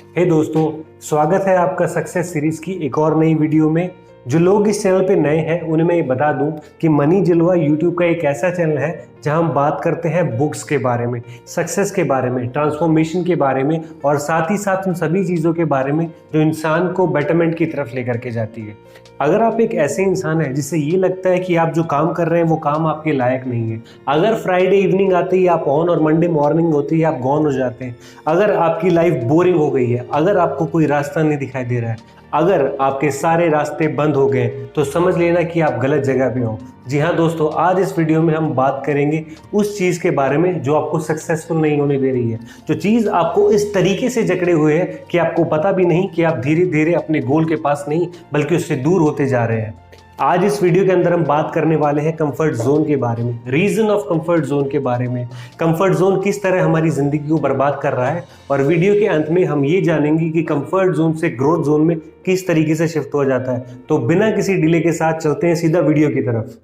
हे दोस्तों, स्वागत है आपका सक्सेस सीरीज की एक और नई वीडियो में। जो लोग इस चैनल पे नए हैं उन्हें मैं ये बता दूं कि मनी जलवा यूट्यूब का एक ऐसा चैनल है जहां हम बात करते हैं बुक्स के बारे में, सक्सेस के बारे में, ट्रांसफॉर्मेशन के बारे में और साथ ही साथ उन सभी चीज़ों के बारे में जो इंसान को बेटरमेंट की तरफ लेकर के जाती है। अगर आप एक ऐसे इंसान हैं जिससे ये लगता है कि आप जो काम कर रहे हैं वो काम आपके लायक नहीं है, अगर फ्राइडे इवनिंग आते ही आप ऑन और मंडे मॉर्निंग होते ही आप गॉन हो जाते हैं, अगर आपकी लाइफ बोरिंग हो गई है, अगर आपको कोई रास्ता नहीं दिखाई दे रहा है, अगर आपके सारे रास्ते बंद हो गए, तो समझ लेना कि आप गलत जगह पे हो। जी हाँ दोस्तों, आज इस वीडियो में हम बात करेंगे उस चीज़ के बारे में जो आपको सक्सेसफुल नहीं होने दे रही है, जो चीज़ आपको इस तरीके से जकड़े हुए है कि आपको पता भी नहीं कि आप धीरे धीरे अपने गोल के पास नहीं बल्कि उससे दूर होते जा रहे हैं। आज इस वीडियो के अंदर हम बात करने वाले हैं कंफर्ट जोन के बारे में, रीजन ऑफ कंफर्ट जोन के बारे में, कंफर्ट जोन किस तरह हमारी जिंदगी को बर्बाद कर रहा है, और वीडियो के अंत में हम ये जानेंगे कि कंफर्ट जोन से ग्रोथ जोन में किस तरीके से शिफ्ट हो जाता है। तो बिना किसी डिले के साथ चलते हैं सीधा वीडियो की तरफ।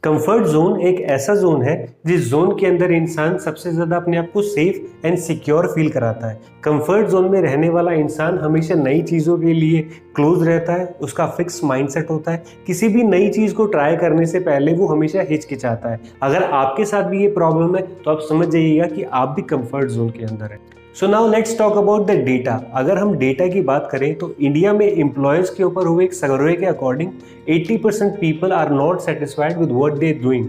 कंफर्ट जोन एक ऐसा जोन है जिस जोन के अंदर इंसान सबसे ज्यादा अपने आप को सेफ एंड सिक्योर फील कराता है। कंफर्ट जोन में रहने वाला इंसान हमेशा नई चीज़ों के लिए क्लोज रहता है, उसका फिक्स माइंडसेट होता है, किसी भी नई चीज़ को ट्राई करने से पहले वो हमेशा हिचकिचाता है। अगर आपके साथ भी ये प्रॉब्लम है तो आप समझ जाइएगा कि आप भी कंफर्ट जोन के अंदर है। So now let's talk about the data. अगर हम डेटा की बात करें तो इंडिया में एम्प्लॉयज के ऊपर हुए एक सर्वे के according 80% people are not satisfied with what they doing.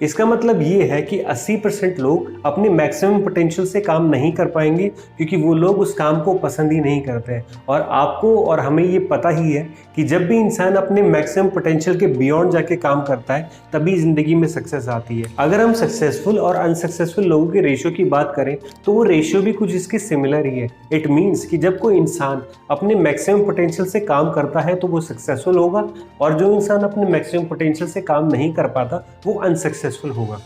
इसका मतलब ये है कि 80% लोग अपने मैक्सिमम पोटेंशियल से काम नहीं कर पाएंगे क्योंकि वो लोग उस काम को पसंद ही नहीं करते हैं। और आपको और हमें ये पता ही है कि जब भी इंसान अपने मैक्सिमम पोटेंशियल के बियॉन्ड जाके काम करता है तभी जिंदगी में सक्सेस आती है। अगर हम सक्सेसफुल और अनसक्सेसफुल लोगों के रेशियो की बात करें तो वो रेशियो भी कुछ इसके सिमिलर ही है। इट मीन्स कि जब कोई इंसान अपने मैक्सिमम पोटेंशियल से काम करता है तो वो सक्सेसफुल होगा, और जो इंसान अपने मैक्सिमम पोटेंशियल से काम नहीं कर पाता वो अनसक्सेसफुल होगा।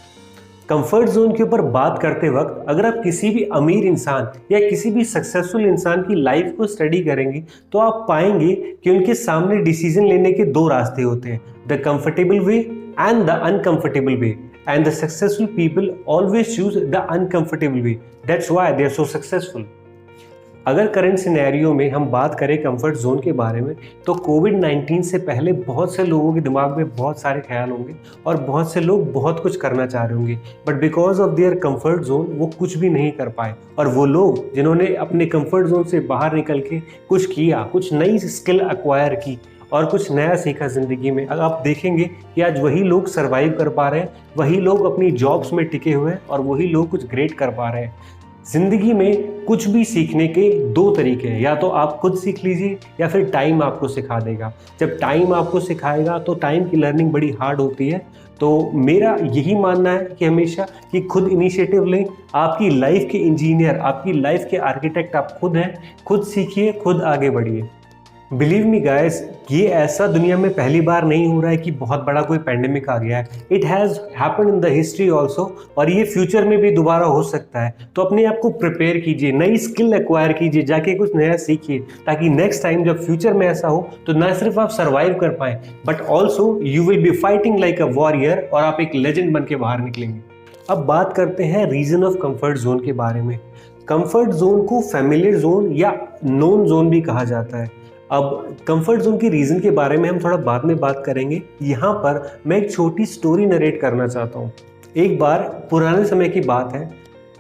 कंफर्ट जोन के ऊपर बात करते वक्त अगर आप किसी भी अमीर इंसान या किसी भी सक्सेसफुल इंसान की लाइफ को स्टडी करेंगे तो आप पाएंगे कि उनके सामने डिसीजन लेने के दो रास्ते होते हैं, the comfortable way and the uncomfortable way, and the successful people always choose the uncomfortable way. That's why they are so successful. अगर करंट सिनेरियो में हम बात करें कंफर्ट जोन के बारे में तो कोविड-19 से पहले बहुत से लोगों के दिमाग में बहुत सारे ख्याल होंगे और बहुत से लोग बहुत कुछ करना चाह रहे होंगे, but because of their comfort zone वो कुछ भी नहीं कर पाए। और वो लोग जिन्होंने अपने कंफर्ट जोन से बाहर निकल के कुछ किया, कुछ नई स्किल एक्वायर की और कुछ नया सीखा ज़िंदगी में, अगर आप देखेंगे कि आज वही लोग सर्वाइव कर पा रहे हैं, वही लोग अपनी जॉब्स में टिके हुए हैं और वही लोग कुछ ग्रेट कर पा रहे हैं। जिंदगी में कुछ भी सीखने के दो तरीके हैं, या तो आप खुद सीख लीजिए या फिर टाइम आपको सिखा देगा। जब टाइम आपको सिखाएगा तो टाइम की लर्निंग बड़ी हार्ड होती है। तो मेरा यही मानना है कि हमेशा कि खुद इनिशिएटिव लें। आपकी लाइफ के इंजीनियर, आपकी लाइफ के आर्किटेक्ट आप खुद हैं। खुद सीखिए, खुद आगे बढ़िए। बिलीव मी गाइस, ये ऐसा दुनिया में पहली बार नहीं हो रहा है कि बहुत बड़ा कोई पैंडेमिक आ गया है। It has happened in the history also, और ये फ्यूचर में भी दोबारा हो सकता है। तो अपने आप को प्रिपेयर कीजिए, नई स्किल एक्वायर कीजिए, जाके कुछ नया सीखिए, ताकि नेक्स्ट टाइम जब फ्यूचर में ऐसा हो तो न सिर्फ आप सर्वाइव कर पाए but also you will be fighting like a warrior, और आप एक लेजेंड बन के बाहर निकलेंगे। अब बात करते हैं रीजन ऑफ कंफर्ट जोन के बारे में। कंफर्ट जोन को फैमिलियर जोन या नोन जोन भी कहा जाता है। अब कंफर्ट जोन की रीज़न के बारे में हम थोड़ा बाद में बात करेंगे। यहाँ पर मैं एक छोटी स्टोरी नरेट करना चाहता हूँ। एक बार पुराने समय की बात है,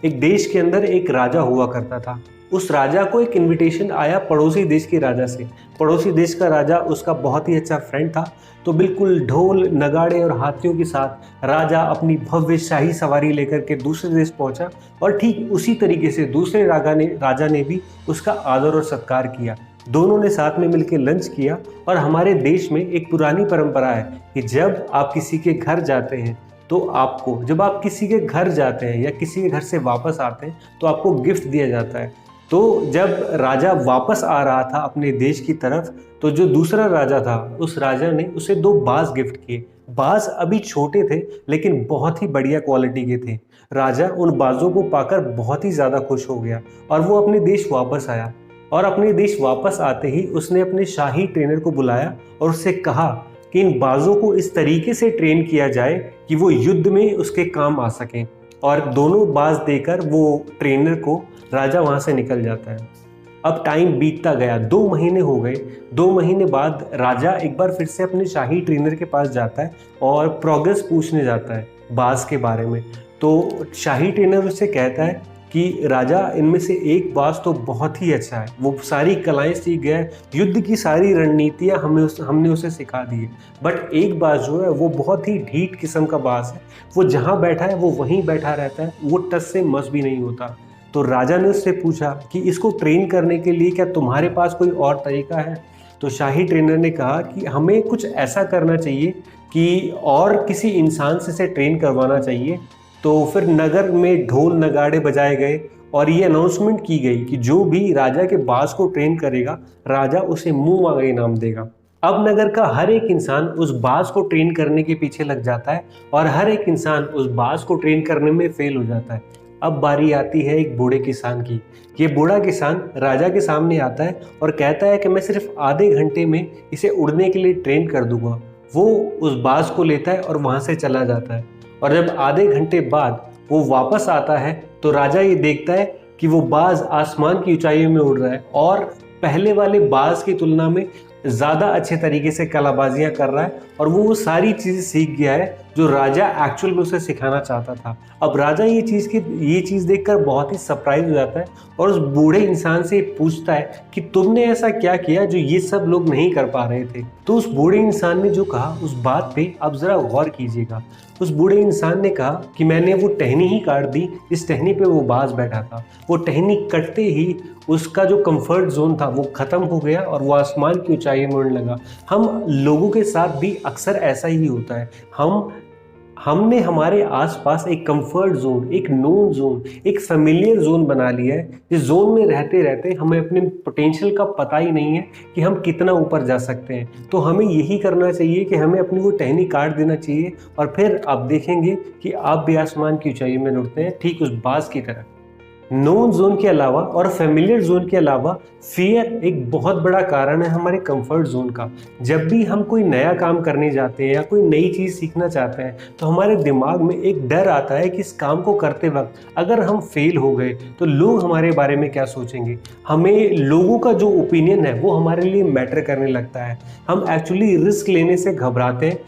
एक देश के अंदर एक राजा हुआ करता था। उस राजा को एक इनविटेशन आया पड़ोसी देश के राजा से। पड़ोसी देश का राजा उसका बहुत ही अच्छा फ्रेंड था। तो बिल्कुल ढोल नगाड़े और हाथियों के साथ राजा अपनी भव्य शाही सवारी लेकर के दूसरे देश पहुंचा, और ठीक उसी तरीके से दूसरे राजा ने भी उसका आदर और सत्कार किया। दोनों ने साथ में मिलकर लंच किया। और हमारे देश में एक पुरानी परंपरा है कि जब आप किसी के घर जाते हैं तो आपको, जब आप किसी के घर जाते हैं या किसी के घर से वापस आते हैं तो आपको गिफ्ट दिया जाता है। तो जब राजा वापस आ रहा था अपने देश की तरफ, तो जो दूसरा राजा था उस राजा ने उसे 2 बाज गिफ्ट किए। बाज अभी छोटे थे लेकिन बहुत ही बढ़िया क्वालिटी के थे। राजा उन बाजों को पाकर बहुत ही ज़्यादा खुश हो गया और वो अपने देश वापस आया। और अपने देश वापस आते ही उसने अपने शाही ट्रेनर को बुलाया और उससे कहा कि इन बाजों को इस तरीके से ट्रेन किया जाए कि वो युद्ध में उसके काम आ सकें। और दोनों बाज देकर वो ट्रेनर को राजा वहाँ से निकल जाता है। अब टाइम बीतता गया, 2 महीने हो गए। 2 महीने बाद राजा एक बार फिर से अपने शाही ट्रेनर के पास जाता है और प्रोग्रेस पूछने जाता है बाज के बारे में। तो शाही ट्रेनर उससे कहता है कि राजा, इनमें से एक बाज तो बहुत ही अच्छा है, वो सारी कलाएं सीख गया है, युद्ध की सारी रणनीतियां हमने उसे सिखा दी है। बट एक बाज जो है वो बहुत ही ढीठ किस्म का बाज है, वो जहाँ बैठा है वो वहीं बैठा रहता है, वो टस से मस भी नहीं होता। तो राजा ने उससे पूछा कि इसको ट्रेन करने के लिए क्या तुम्हारे पास कोई और तरीका है? तो शाही ट्रेनर ने कहा कि हमें कुछ ऐसा करना चाहिए कि और किसी इंसान से इसे ट्रेन करवाना चाहिए। तो फिर नगर में ढोल नगाड़े बजाए गए और ये अनाउंसमेंट की गई कि जो भी राजा के बाज को ट्रेन करेगा, राजा उसे मुंह मांगे इनाम देगा। अब नगर का हर एक इंसान उस बाज को ट्रेन करने के पीछे लग जाता है और हर एक इंसान उस बाज को ट्रेन करने में फेल हो जाता है। अब बारी आती है एक बूढ़े किसान की। ये बूढ़ा किसान राजा के सामने आता है और कहता है कि मैं सिर्फ आधे घंटे में इसे उड़ने के लिए ट्रेन कर दूंगा। वो उस बाज को लेता है और वहां से चला जाता है। और जब आधे घंटे बाद वो वापस आता है तो राजा ये देखता है कि वो बाज आसमान की ऊंचाइयों में उड़ रहा है और पहले वाले बाज की तुलना में ज़्यादा अच्छे तरीके से कलाबाजियां कर रहा है और वो सारी चीज़ें सीख गया है जो राजा एक्चुअल में उसे सिखाना चाहता था। अब राजा ये चीज़ देखकर बहुत ही सरप्राइज हो जाता है और उस बूढ़े इंसान से पूछता है कि तुमने ऐसा क्या किया जो ये सब लोग नहीं कर पा रहे थे? तो उस बूढ़े इंसान ने जो कहा उस बात पे अब ज़रा गौर कीजिएगा। उस बूढ़े इंसान ने कहा कि मैंने वो टहनी ही काट दी जिस टहनी पे वो बाज बैठा था। वो टहनी कटते ही उसका जो कंफर्ट जोन था वो ख़त्म हो गया और वो आसमान की ऊंचाई में उड़ने लगा। हम लोगों के साथ भी अक्सर ऐसा ही होता है। हमने हमारे आसपास एक कंफर्ट जोन, एक नोन जोन, एक फेमिलियर जोन बना लिया है, जिस जोन में रहते रहते हमें अपने पोटेंशियल का पता ही नहीं है कि हम कितना ऊपर जा सकते हैं। तो हमें यही करना चाहिए कि हमें अपनी वो टहनी काट देना चाहिए और फिर आप देखेंगे कि आप भी आसमान की ऊंचाई में उड़ते हैं, ठीक उस बाज की तरह। नोन जोन के अलावा और फेमिलियर जोन के अलावा फियर एक बहुत बड़ा कारण है हमारे कंफर्ट जोन का। जब भी हम कोई नया काम करने जाते हैं या कोई नई चीज़ सीखना चाहते हैं तो हमारे दिमाग में एक डर आता है कि इस काम को करते वक्त अगर हम फेल हो गए तो लोग हमारे बारे में क्या सोचेंगे। हमें लोगों का जो ओपिनियन है वो हमारे लिए मैटर करने लगता है। हम एक्चुअली रिस्क लेने से घबराते हैं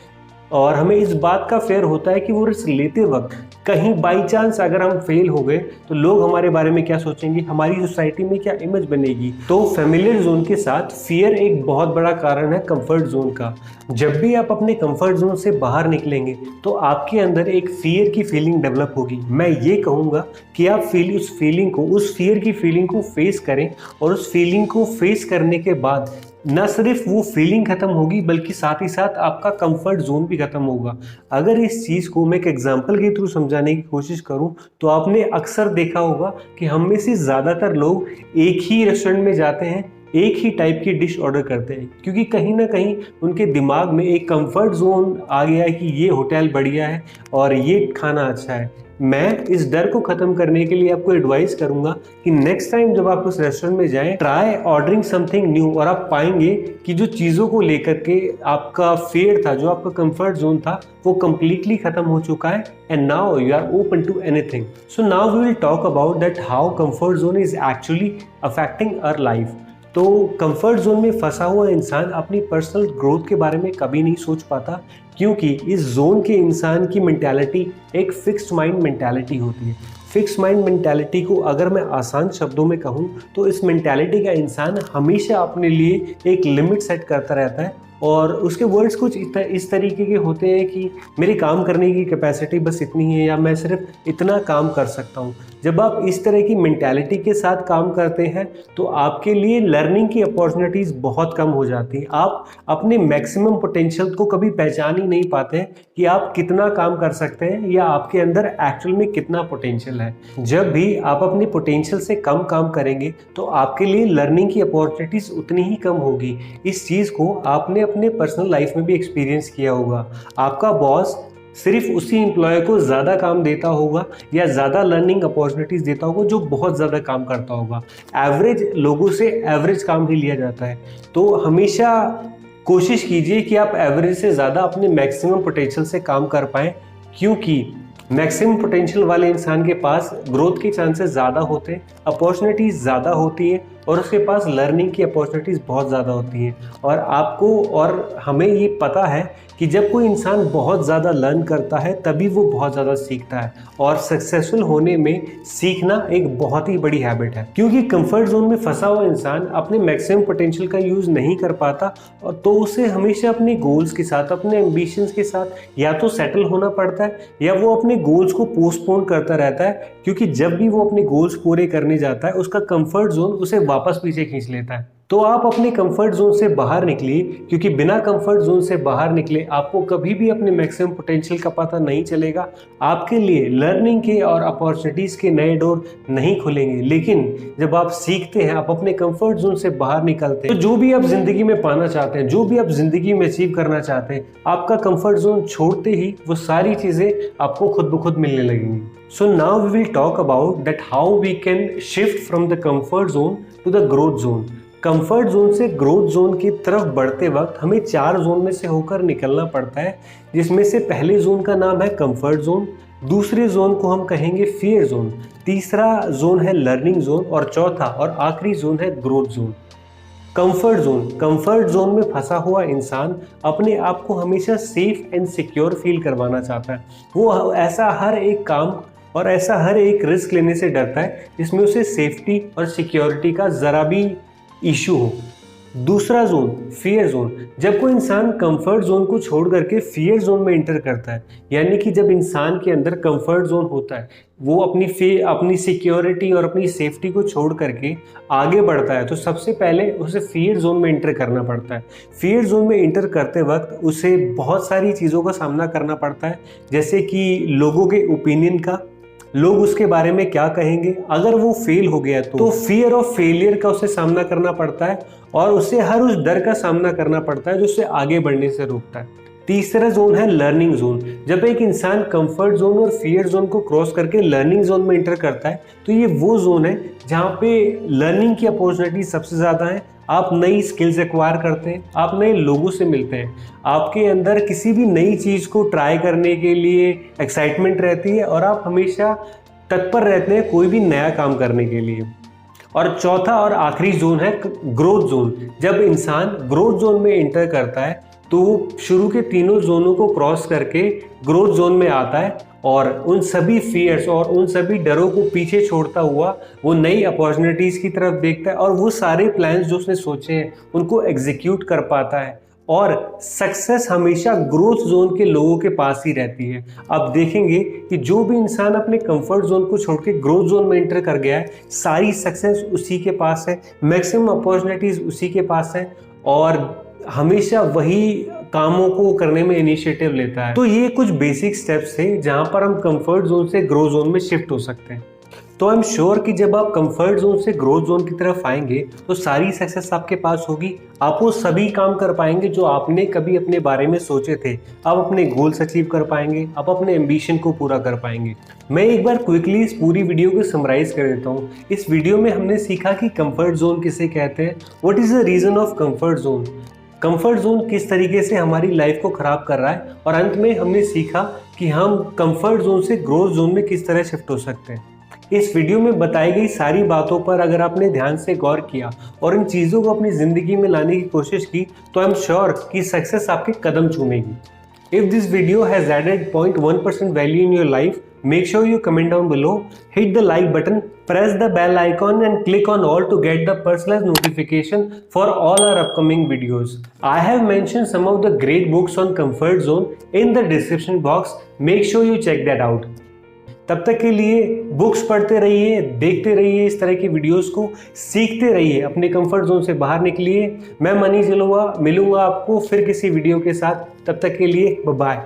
और हमें इस बात का फेयर होता है कि वो रिस्क लेते वक्त कहीं बाई चांस अगर हम फेल हो गए तो लोग हमारे बारे में क्या सोचेंगे, हमारी सोसाइटी में क्या इमेज बनेगी। तो फेमिलियर जोन के साथ फियर एक बहुत बड़ा कारण है कंफर्ट जोन का। जब भी आप अपने कंफर्ट जोन से बाहर निकलेंगे तो आपके अंदर एक फियर की फीलिंग डेवलप होगी। मैं ये कहूँगा कि आप उस फियर की फीलिंग को फेस करें और उस फीलिंग को फेस करने के बाद न सिर्फ वो फीलिंग खत्म होगी बल्कि साथ ही साथ आपका कंफर्ट जोन भी खत्म होगा। अगर इस चीज़ को मैं एक एग्जांपल के थ्रू समझाने की कोशिश करूं तो आपने अक्सर देखा होगा कि हम में से ज़्यादातर लोग एक ही रेस्टोरेंट में जाते हैं, एक ही टाइप की डिश ऑर्डर करते हैं, क्योंकि कहीं ना कहीं उनके दिमाग में एक कंफर्ट जोन आ गया है कि ये होटल बढ़िया है और ये खाना अच्छा है। मैं इस डर को ख़त्म करने के लिए आपको एडवाइस करूंगा कि नेक्स्ट टाइम जब आप उस रेस्टोरेंट में जाएं, ट्राई ऑर्डरिंग समथिंग न्यू और आप पाएंगे कि जो चीज़ों को लेकर के आपका फेयर था, जो आपका कंफर्ट जोन था, वो कम्प्लीटली खत्म हो चुका है and now you are open to anything. So now we will talk about that how comfort zone is actually affecting our life. तो कंफर्ट जोन में फंसा हुआ इंसान अपनी पर्सनल ग्रोथ के बारे में कभी नहीं सोच पाता, क्योंकि इस जोन के इंसान की मेंटालिटी एक फिक्स्ड माइंड मेंटालिटी होती है। फिक्स्ड माइंड मेंटालिटी को अगर मैं आसान शब्दों में कहूँ तो इस मेंटालिटी का इंसान हमेशा अपने लिए एक लिमिट सेट करता रहता है और उसके वर्ड्स कुछ इस तरीके के होते हैं कि मेरे काम करने की कैपेसिटी बस इतनी है या मैं सिर्फ इतना काम कर सकता हूँ। जब आप इस तरह की मेंटालिटी के साथ काम करते हैं तो आपके लिए लर्निंग की अपॉर्चुनिटीज़ बहुत कम हो जाती हैं। आप अपने मैक्सिमम पोटेंशियल को कभी पहचान ही नहीं पाते हैं कि आप कितना काम कर सकते हैं या आपके अंदर एक्चुअल में कितना पोटेंशियल है। जब भी आप अपने पोटेंशियल से कम काम करेंगे तो आपके लिए लर्निंग की अपॉर्चुनिटीज़ उतनी ही कम होगी। इस चीज़ को आपने अपने पर्सनल लाइफ में भी एक्सपीरियंस किया होगा। आपका बॉस सिर्फ उसी एम्प्लॉय को ज़्यादा काम देता होगा या ज़्यादा लर्निंग अपॉर्चुनिटीज़ देता होगा जो बहुत ज़्यादा काम करता होगा। एवरेज लोगों से एवरेज काम ही लिया जाता है। तो हमेशा कोशिश कीजिए कि आप एवरेज से ज़्यादा अपने मैक्सिमम पोटेंशियल से काम कर पाएँ, क्योंकि मैक्सिमम पोटेंशियल वाले इंसान के पास ग्रोथ के चांसेस ज़्यादा होते हैं, अपॉर्चुनिटीज़ ज़्यादा होती हैं और उसके पास लर्निंग की अपॉर्चुनिटीज़ बहुत ज़्यादा होती हैं। और आपको और हमें ये पता है कि जब कोई इंसान बहुत ज़्यादा लर्न करता है तभी वो बहुत ज़्यादा सीखता है, और सक्सेसफुल होने में सीखना एक बहुत ही बड़ी हैबिट है। क्योंकि कंफर्ट जोन में फंसा हुआ इंसान अपने मैक्सिमम पोटेंशियल का यूज़ नहीं कर पाता, और तो उसे हमेशा अपने गोल्स के साथ, अपने एम्बिशंस के साथ या तो सेटल होना पड़ता है या वो अपने गोल्स को पोस्टपोन करता रहता है, क्योंकि जब भी वो अपने गोल्स पूरे करने जाता है उसका कंफर्ट जोन उसे वापस पीछे खींच लेता है। तो आप अपने कंफर्ट जोन से बाहर निकलिए, क्योंकि बिना कंफर्ट जोन से बाहर निकले आपको कभी भी अपने मैक्सिमम पोटेंशियल का पता नहीं चलेगा। आपके लिए लर्निंग के और अपॉर्चुनिटीज़ के नए डोर नहीं खुलेंगे। लेकिन जब आप सीखते हैं, आप अपने कंफर्ट जोन से बाहर निकलते हैं, तो जो भी आप जिंदगी में पाना चाहते हैं, जो भी आप जिंदगी में अचीव करना चाहते हैं, आपका कंफर्ट जोन छोड़ते ही वो सारी चीज़ें आपको खुद ब खुद मिलने लगेंगी। So now we will talk about that how we can shift from the comfort zone to the growth zone। Comfort zone से ग्रोथ जोन की तरफ बढ़ते वक्त हमें 4 जोन में से होकर निकलना पड़ता है, जिसमें से पहले जोन का नाम है कंफर्ट जोन, दूसरे जोन को हम कहेंगे फियर जोन, तीसरा जोन है लर्निंग जोन और चौथा और आखिरी जोन है ग्रोथ जोन। कंफर्ट जोन में फंसा हुआ इंसान अपने आप को हमेशा सेफ एंड सिक्योर फील करवाना चाहता है। वो ऐसा हर एक काम और ऐसा हर एक रिस्क लेने से डरता है जिसमें उसे सेफ्टी और सिक्योरिटी का ज़रा भी इशू हो। दूसरा जोन फियर जोन, जब कोई इंसान कंफर्ट जोन को छोड़ करके फियर जोन में इंटर करता है, यानी कि जब इंसान के अंदर कंफर्ट जोन होता है, वो अपनी सिक्योरिटी और अपनी सेफ्टी को छोड़ करके आगे बढ़ता है, तो सबसे पहले उसे फियर जोन में इंटर करना पड़ता है। फियर जोन में इंटर करते वक्त उसे बहुत सारी चीज़ों का सामना करना पड़ता है, जैसे कि लोगों के ओपिनियन का, लोग उसके बारे में क्या कहेंगे, अगर वो फेल हो गया तो फियर ऑफ फेलियर का उसे सामना करना पड़ता है, और उसे हर उस डर का सामना करना पड़ता है जो उसे आगे बढ़ने से रोकता है। तीसरा जोन है लर्निंग जोन। जब एक इंसान कंफर्ट जोन और फियर जोन को क्रॉस करके लर्निंग जोन में इंटर करता है, तो ये वो जोन है जहाँ पे लर्निंग की अपॉर्चुनिटी सबसे ज़्यादा है। आप नई स्किल्स एक्वायर करते हैं, आप नए लोगों से मिलते हैं, आपके अंदर किसी भी नई चीज़ को ट्राई करने के लिए एक्साइटमेंट रहती है और आप हमेशा तत्पर रहते हैं कोई भी नया काम करने के लिए। और चौथा और आखिरी जोन है ग्रोथ जोन। जब इंसान ग्रोथ जोन में इंटर करता है तो वो शुरू के तीनों जोनों को क्रॉस करके ग्रोथ जोन में आता है, और उन सभी फियर्स और उन सभी डरों को पीछे छोड़ता हुआ वो नई अपॉर्चुनिटीज़ की तरफ देखता है, और वो सारे प्लान्स जो उसने सोचे हैं उनको एग्जीक्यूट कर पाता है। और सक्सेस हमेशा ग्रोथ जोन के लोगों के पास ही रहती है। आप देखेंगे कि जो भी इंसान अपने कंफर्ट जोन को छोड़ के ग्रोथ जोन में एंटर कर गया है, सारी सक्सेस उसी के पास है, मैक्सिमम अपॉर्चुनिटीज़ उसी के पास है, और हमेशा वही कामों को करने में इनिशिएटिव लेता है। तो ये कुछ बेसिक स्टेप्स हैं जहां पर हम कंफर्ट जोन से ग्रोथ जोन में शिफ्ट हो सकते हैं। तो आई एम श्योर कि जब आप कंफर्ट जोन से ग्रोथ जोन की तरफ आएंगे तो सारी सक्सेस आपके पास होगी। आप वो सभी काम कर पाएंगे जो आपने कभी अपने बारे में सोचे थे। आप अपने गोल्स अचीव कर पाएंगे, आप अपने एम्बिशन को पूरा कर पाएंगे। मैं एक बार क्विकली इस पूरी वीडियो को समराइज कर देता हूँ। इस वीडियो में हमने सीखा कि कंफर्ट जोन किसे कहते हैं, what is the reason of comfort zone, comfort zone किस तरीके से हमारी लाइफ को खराब कर रहा है, और अंत में हमने सीखा कि हम कंफर्ट जोन से ग्रोथ जोन में किस तरह शिफ्ट हो सकते हैं। इस वीडियो में बताई गई सारी बातों पर अगर आपने ध्यान से गौर किया और इन चीज़ों को अपनी ज़िंदगी में लाने की कोशिश की तो आई एम श्योर कि सक्सेस आपके कदम चूमेगी। If this video has added 0.1% value in your life, make sure you comment down below, hit the like button, press the bell icon and click on all to get the personalized notification for all our upcoming videos. I have mentioned some of the great books on comfort zone in the description box. Make sure you check that out. तब तक के लिए books पढ़ते रहिए, देखते रहिए इस तरह की वीडियोस को, सीखते रहिए, अपने कंफर्ट जोन से बाहर निकलिए। मैं मनी जलवा मिलूंगा आपको फिर किसी वीडियो के साथ। तब तक के लिए बाय बाय।